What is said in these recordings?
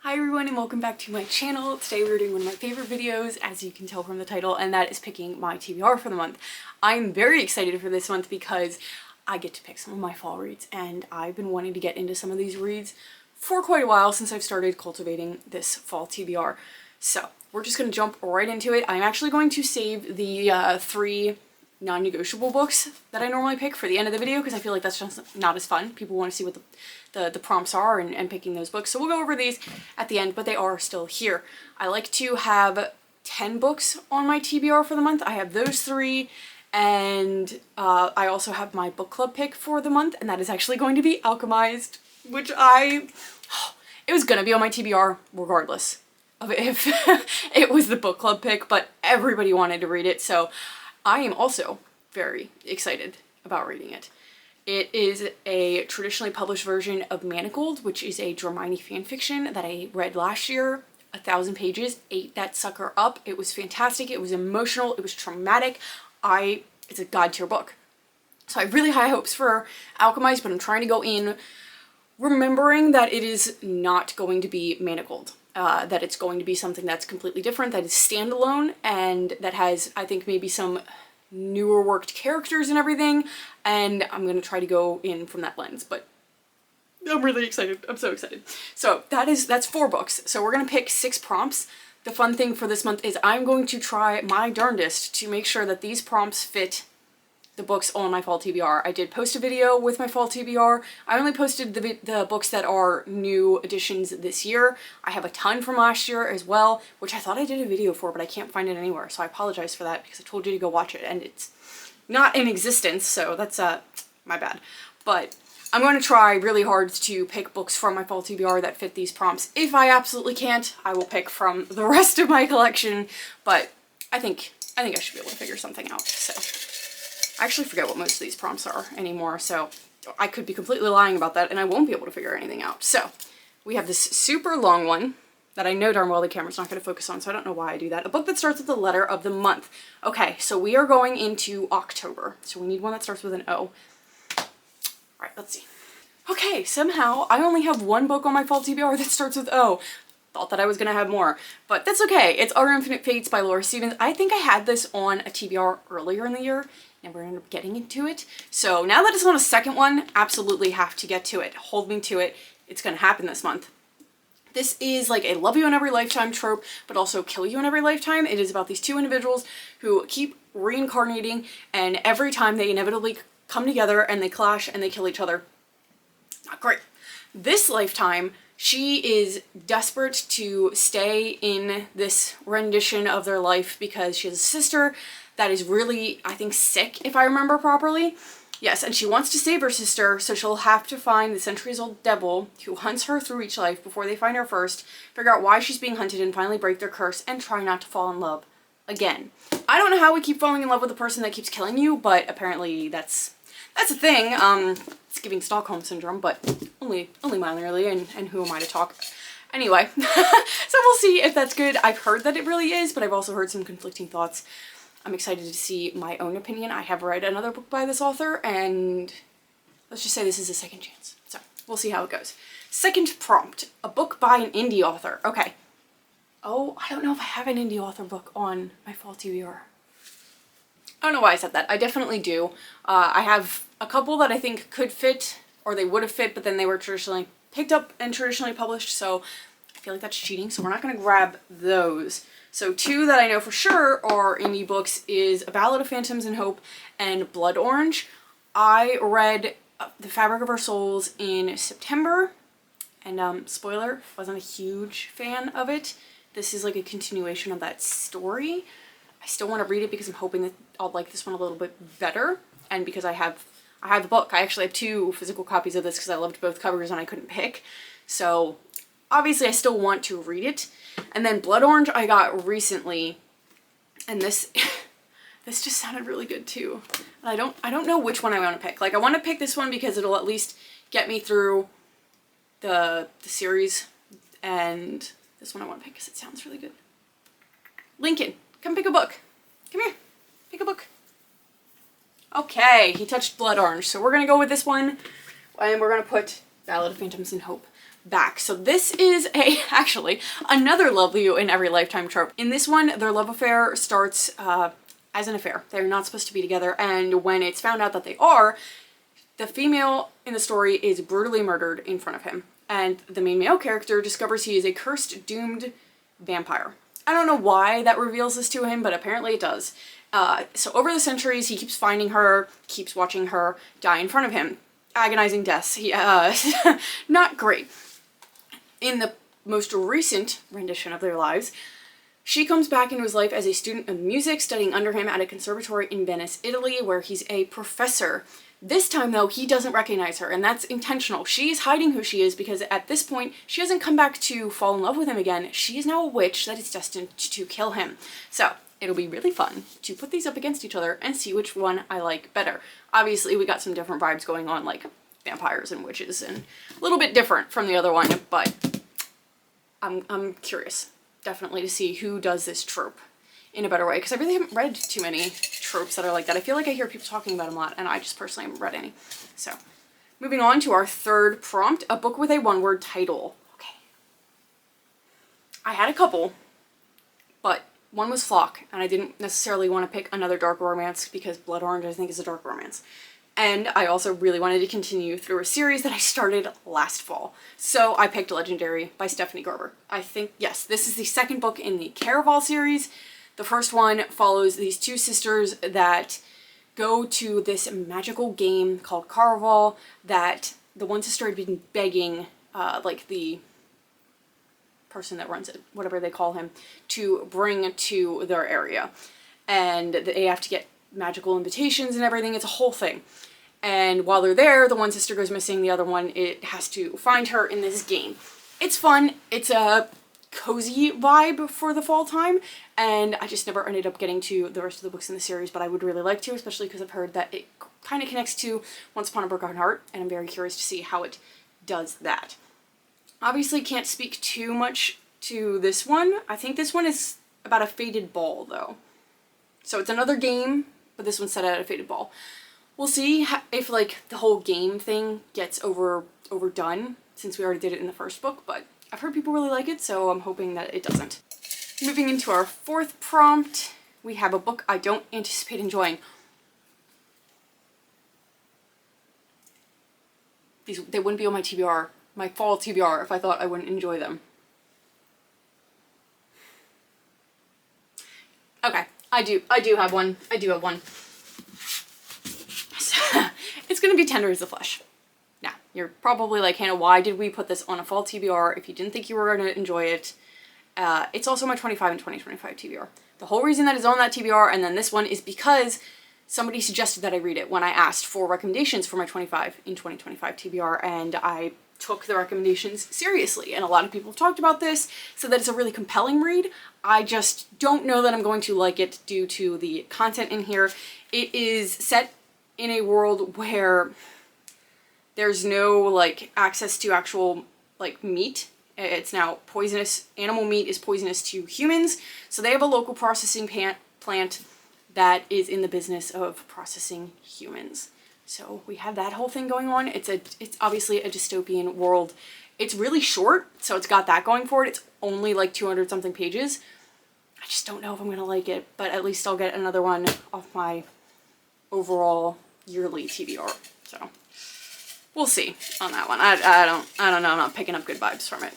Hi everyone and welcome back to my channel. Today we're doing one of my favorite videos, as you can tell from the title, and that is picking my TBR for the month. I'm very excited for this month because I get to pick some of my fall reads, and I've been wanting to get into some of these reads for quite a while since I've started cultivating this fall TBR. So we're just going to jump right into it. I'm actually going to save the three non-negotiable books that I normally pick for the end of the video because I feel like that's just not as fun. People want to see what the prompts are and picking those books. So we'll go over these at the end, but they are still here. I like to have 10 books on my TBR for the month. I have those three, and I also have my book club pick for the month, and that is actually going to be Alchemized, which it was gonna be on my TBR regardless of if it was the book club pick, but everybody wanted to read it, so I am also very excited about reading it. It is a traditionally published version of Manacled, which is a Dramini fanfiction that I read last year. 1,000 pages, ate that sucker up. It was fantastic, it was emotional, it was traumatic. It's a god tier book. So I have really high hopes for Alchemized, but I'm trying to go in remembering that it is not going to be Manacled. That it's going to be something that's completely different, that is standalone, and that has, I think, maybe some newer worked characters and everything, and I'm gonna try to go in from that lens, but I'm really excited. I'm so excited. So that's 4 books. So we're gonna pick 6 prompts. The fun thing for this month is I'm going to try my darndest to make sure that these prompts fit the books on my fall TBR. I did post a video with my fall TBR. I only posted the books that are new additions this year. I have a ton from last year as well, which I thought I did a video for, but I can't find it anywhere. So I apologize for that because I told you to go watch it and it's not in existence. So that's my bad. But I'm going to try really hard to pick books from my fall TBR that fit these prompts. If I absolutely can't, I will pick from the rest of my collection. But I think I should be able to figure something out. So I actually forget what most of these prompts are anymore, so I could be completely lying about that and I won't be able to figure anything out. So we have this super long one that I know darn well the camera's not going to focus on, so I don't know why I do that. A book that starts with the letter of the month. Okay, so we are going into October, so we need one that starts with an O. Alright, let's see. Okay, somehow I only have 1 book on my fall TBR that starts with O. Thought that I was going to have more, but that's okay. It's Our Infinite Fates by Laura Stevens. I think I had this on a TBR earlier in the year, never ended up getting into it. So now that it's on a second one, absolutely have to get to it. Hold me to it. It's going to happen this month. This is like a love you in every lifetime trope, but also kill you in every lifetime. It is about these 2 individuals who keep reincarnating, and every time they inevitably come together and they clash and they kill each other. Not great. This lifetime, she is desperate to stay in this rendition of their life because she has a sister that is really, I think, sick, if I remember properly. Yes, and she wants to save her sister, so she'll have to find the centuries-old devil who hunts her through each life before they find her first, figure out why she's being hunted, and finally break their curse and try not to fall in love again. I don't know how we keep falling in love with the person that keeps killing you, but apparently that's a thing. It's giving Stockholm Syndrome, but only minorly, and who am I to talk? Anyway, so we'll see if that's good. I've heard that it really is, but I've also heard some conflicting thoughts. I'm excited to see my own opinion. I have read another book by this author, and let's just say this is a second chance. So we'll see how it goes. Second prompt, a book by an indie author. Okay. Oh, I don't know if I have an indie author book on my fall TBR. I don't know why I said that. I definitely do. I have a couple that I think could fit, or they would have fit, but then they were traditionally picked up and traditionally published, so I feel like that's cheating, so we're not going to grab those. So 2 that I know for sure are indie books is A Ballad of Phantoms and Hope and Blood Orange. I read The Fabric of Our Souls in September, and spoiler, wasn't a huge fan of it. This is like a continuation of that story. I still want to read it because I'm hoping that I'll like this one a little bit better, and because I have the book. I actually have 2 physical copies of this because I loved both covers and I couldn't pick. So obviously I still want to read it. And then Blood Orange I got recently, and this this just sounded really good too. And I don't know which one I want to pick. Like, I want to pick this one because it'll at least get me through the series, and this one I want to pick because it sounds really good. Lincoln, come pick a book. Come here, pick a book. Okay, he touched Blood Orange, so we're gonna go with this one, and we're gonna put Ballad of Phantoms and Hope back. So this is actually another love you in every lifetime trope. In this one, their love affair starts as an affair. They're not supposed to be together, and when it's found out that they are, the female in the story is brutally murdered in front of him, and the main male character discovers he is a cursed, doomed vampire. I don't know why that reveals this to him, but apparently it does. So over the centuries, he keeps finding her, keeps watching her die in front of him. Agonizing deaths. Not great. In the most recent rendition of their lives, she comes back into his life as a student of music, studying under him at a conservatory in Venice, Italy, where he's a professor. This time, though, he doesn't recognize her, and that's intentional. She is hiding who she is because at this point, she hasn't come back to fall in love with him again. She is now a witch that is destined to kill him. So, it'll be really fun to put these up against each other and see which one I like better. Obviously, we got some different vibes going on, like vampires and witches, and a little bit different from the other one, but I'm curious, definitely, to see who does this trope in a better way, because I really haven't read too many tropes that are like that. I feel like I hear people talking about them a lot, and I just personally haven't read any. So, moving on to our third prompt, a book with a one-word title. Okay. I had a couple, but one was Flock, and I didn't necessarily want to pick another dark romance because Blood Orange, I think, is a dark romance. And I also really wanted to continue through a series that I started last fall. So I picked Legendary by Stephanie Garber. I think, yes, this is the second book in the Caraval series. The first one follows these two sisters that go to this magical game called Caraval that the one sister had been begging, like the person that runs it, whatever they call him, to bring to their area. And they have to get magical invitations and everything. It's a whole thing. And while they're there, the one sister goes missing, the other one, it has to find her in this game. It's fun. It's a cozy vibe for the fall time, and I just never ended up getting to the rest of the books in the series, but I would really like to, especially because I've heard that it kind of connects to Once Upon a Broken Heart, and I'm very curious to see how it does that. Obviously can't speak too much to this one. I think this one is about a fated ball, though. So it's another game, but this one's set at a fated ball. We'll see if, like, the whole game thing gets overdone, since we already did it in the first book, but I've heard people really like it, so I'm hoping that it doesn't. Moving into our fourth prompt, we have a book I don't anticipate enjoying. They wouldn't be on my TBR, my fall TBR, if I thought I wouldn't enjoy them. Okay, I do have one. I do have one. It's gonna be Tender as the Flesh. Now, you're probably like, Hannah, why did we put this on a fall TBR if you didn't think you were gonna enjoy it? It's also my 25 and 2025 TBR. The whole reason that it's on that TBR and then this one is because somebody suggested that I read it when I asked for recommendations for my 25 in 2025 TBR, and I took the recommendations seriously, and a lot of people have talked about this, so that it's a really compelling read. I just don't know that I'm going to like it due to the content in here. It is set in a world where there's no, like, access to actual, like, meat. It's now poisonous. Animal meat is poisonous to humans, so they have a local processing plant that is in the business of processing humans. So we have that whole thing going on. It's obviously a dystopian world. It's really short, so it's got that going for it. It's only like 200 something pages. I just don't know if I'm gonna like it, but at least I'll get another one off my overall yearly TBR. So we'll see on that one. I don't know. I'm not picking up good vibes from it.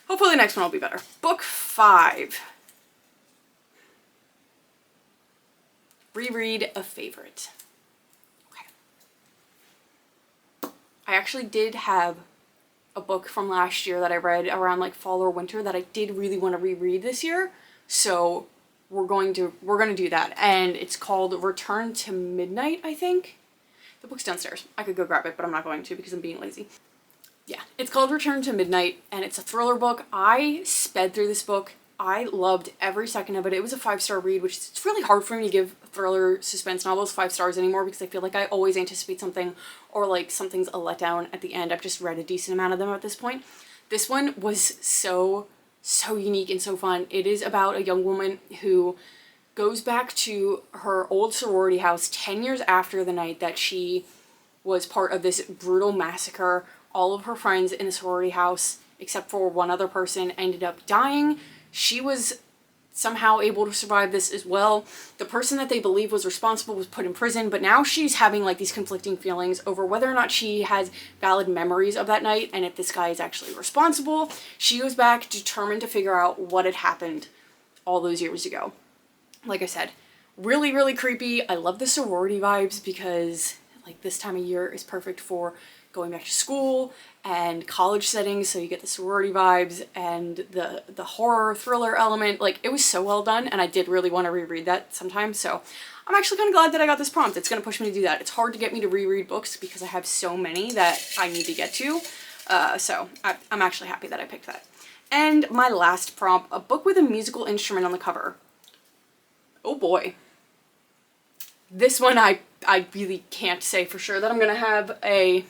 Hopefully the next one will be better. Book 5. Reread a favorite. Okay. I actually did have a book from last year that I read around like fall or winter that I did really want to reread this year. So we're gonna do that. And it's called Return to Midnight, I think. The book's downstairs. I could go grab it, but I'm not going to because I'm being lazy. Yeah, it's called Return to Midnight, and it's a thriller book. I sped through this book. I loved every second of it. It was a 5-star read, which it's really hard for me to give thriller suspense novels 5 stars anymore because I feel like I always anticipate something or like something's a letdown at the end. I've just read a decent amount of them at this point. This one was so unique and so fun. It is about a young woman who goes back to her old sorority house 10 years after the night that she was part of this brutal massacre all of her friends in the sorority house, except for one other person, ended up dying. She was somehow able to survive this as well. The person that they believe was responsible was put in prison, but now she's having like these conflicting feelings over whether or not she has valid memories of that night and if this guy is actually responsible. She goes back determined to figure out what had happened all those years ago. Like I said, really, really creepy. I love the sorority vibes because like this time of year is perfect for going back to school and college settings, so you get the sorority vibes and the horror thriller element. Like, it was so well done, and I did really want to reread that sometime, so I'm actually kind of glad that I got this prompt. It's going to push me to do that. It's hard to get me to reread books because I have so many that I need to get to, so I'm actually happy that I picked that. And my last prompt, a book with a musical instrument on the cover. Oh boy. This one I really can't say for sure that I'm going to have a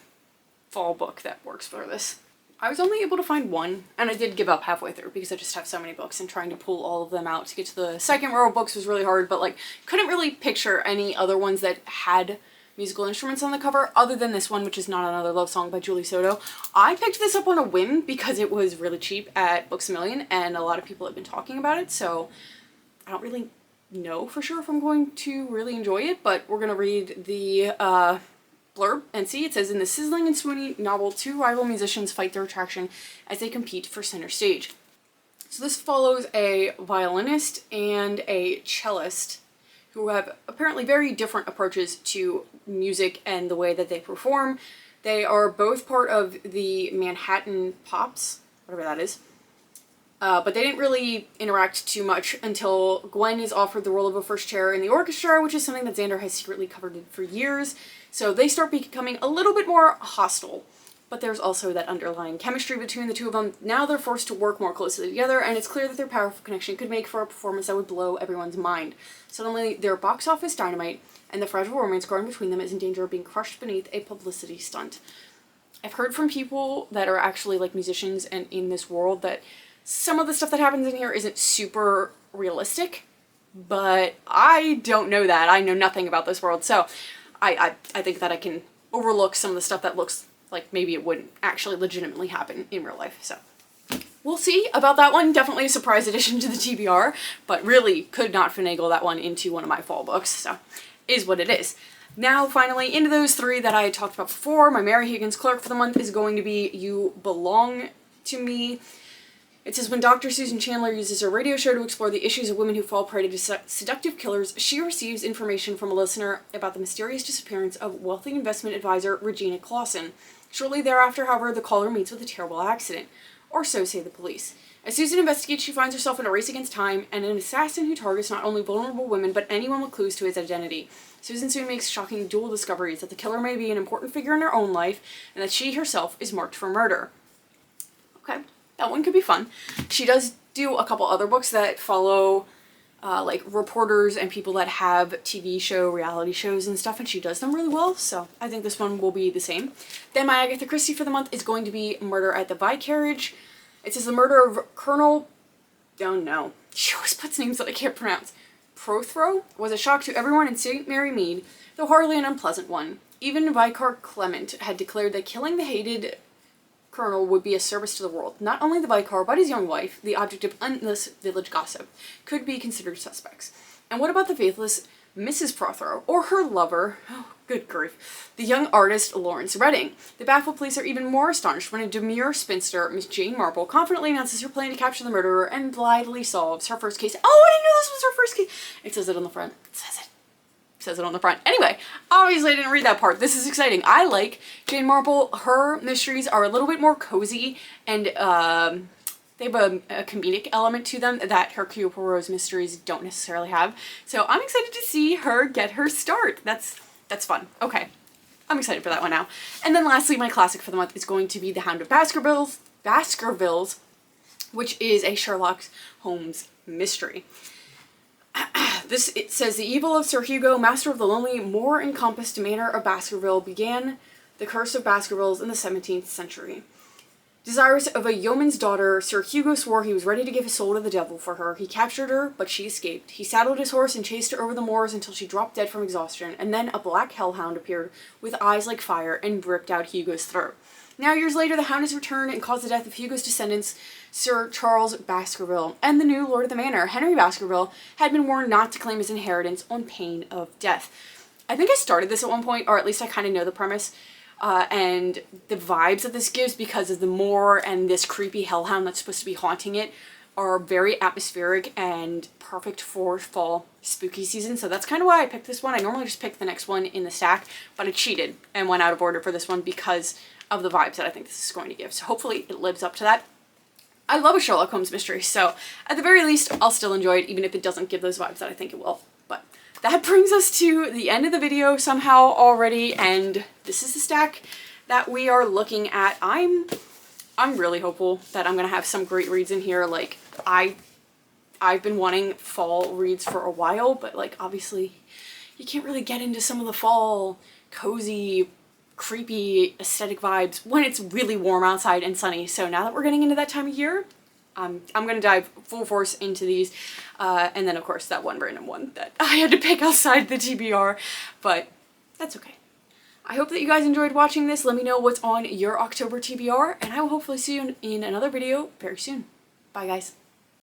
fall book that works for this. I was only able to find one, and I did give up halfway through because I just have so many books, and trying to pull all of them out to get to the second row of books was really hard, but like couldn't really picture any other ones that had musical instruments on the cover other than this one, which is Not Another Love Song by Julie Soto. I picked this up on a whim because it was really cheap at Books A Million and a lot of people have been talking about it, so I don't really know for sure if I'm going to really enjoy it, but we're gonna read the blurb and see. It says, in the sizzling and swoony novel, two rival musicians fight their attraction as they compete for center stage. So this follows a violinist and a cellist who have apparently very different approaches to music and the way that they perform. They are both part of the Manhattan Pops, whatever that is. But they didn't really interact too much until Gwen is offered the role of a first chair in the orchestra, which is something that Xander has secretly covered for years. So they start becoming a little bit more hostile. But there's also that underlying chemistry between the two of them. Now they're forced to work more closely together, and it's clear that their powerful connection could make for a performance that would blow everyone's mind. Suddenly, their box office dynamite and the fragile romance growing between them is in danger of being crushed beneath a publicity stunt. I've heard from people that are actually like musicians and in this world that some of the stuff that happens in here isn't super realistic, but I don't know that. I know nothing about this world, so I think that I can overlook some of the stuff that looks like maybe it wouldn't actually legitimately happen in real life, so we'll see about that one. Definitely a surprise addition to the TBR, but really could not finagle that one into one of my fall books, so is what it is. Now, finally, into those three that I had talked about before, my Mary Higgins Clark for the month is going to be You Belong to Me. It says, when Dr. Susan Chandler uses her radio show to explore the issues of women who fall prey to seductive killers, she receives information from a listener about the mysterious disappearance of wealthy investment advisor Regina Clausen. Shortly thereafter, however, the caller meets with a terrible accident, or so say the police. As Susan investigates, she finds herself in a race against time and an assassin who targets not only vulnerable women, but anyone with clues to his identity. Susan soon makes shocking dual discoveries that the killer may be an important figure in her own life, and that she herself is marked for murder. Okay. That one could be fun. She does do a couple other books that follow like reporters and people that have TV show, reality shows and stuff, and she does them really well, so I think this one will be the same. Then my Agatha Christie for the month is going to be Murder at the Vicarage. It says the murder of Colonel, oh no, she always puts names that I can't pronounce, Prothero was a shock to everyone in St. Mary Mead, though hardly an unpleasant one. Even Vicar Clement had declared that killing the hated Colonel would be a service to the world. Not only the Vicar, but his young wife, the object of endless village gossip, could be considered suspects. And what about the faithless Mrs. Prothero, or her lover, oh, good grief, the young artist Lawrence Redding? The baffled police are even more astonished when a demure spinster, Miss Jane Marple, confidently announces her plan to capture the murderer and blithely solves her first case. Oh, I didn't know this was her first case! It says it on the front. It says it on the front. Anyway, obviously I didn't read that part. This is exciting. I like Jane Marple. Her mysteries are a little bit more cozy, and they have a comedic element to them that Hercule Poirot's mysteries don't necessarily have. So I'm excited to see her get her start. That's fun. Okay. I'm excited for that one now. And then lastly, my classic for the month is going to be The Hound of Baskervilles, which is a Sherlock Holmes mystery. It says, the evil of Sir Hugo, master of the lonely, moor-encompassed manor of Baskerville, began the curse of Baskervilles in the 17th century. Desirous of a yeoman's daughter, Sir Hugo swore he was ready to give his soul to the devil for her. He captured her, but she escaped. He saddled his horse and chased her over the moors until she dropped dead from exhaustion, and then a black hellhound appeared with eyes like fire and ripped out Hugo's throat. Now, years later, the Hound has returned and caused the death of Hugo's descendants, Sir Charles Baskerville, and the new Lord of the Manor, Henry Baskerville, had been warned not to claim his inheritance on pain of death. I think I started this at one point, or at least I kind of know the premise, and the vibes that this gives because of the moor and this creepy hellhound that's supposed to be haunting it are very atmospheric and perfect for fall spooky season. So that's kind of why I picked this one. I normally just pick the next one in the stack, but I cheated and went out of order for this one because of the vibes that I think this is going to give. So hopefully it lives up to that. I love a Sherlock Holmes mystery, so at the very least, I'll still enjoy it, even if it doesn't give those vibes that I think it will. But that brings us to the end of the video somehow already, and this is the stack that we are looking at. I'm really hopeful that I'm gonna have some great reads in here. Like, I've been wanting fall reads for a while, but like obviously you can't really get into some of the fall cozy creepy aesthetic vibes when it's really warm outside and sunny. So now that we're getting into that time of year, I'm gonna dive full force into these, and then of course that one random one that I had to pick outside the TBR, but that's okay. I hope that you guys enjoyed watching this. Let me know what's on your October TBR, and I will hopefully see you in another video very soon. Bye guys.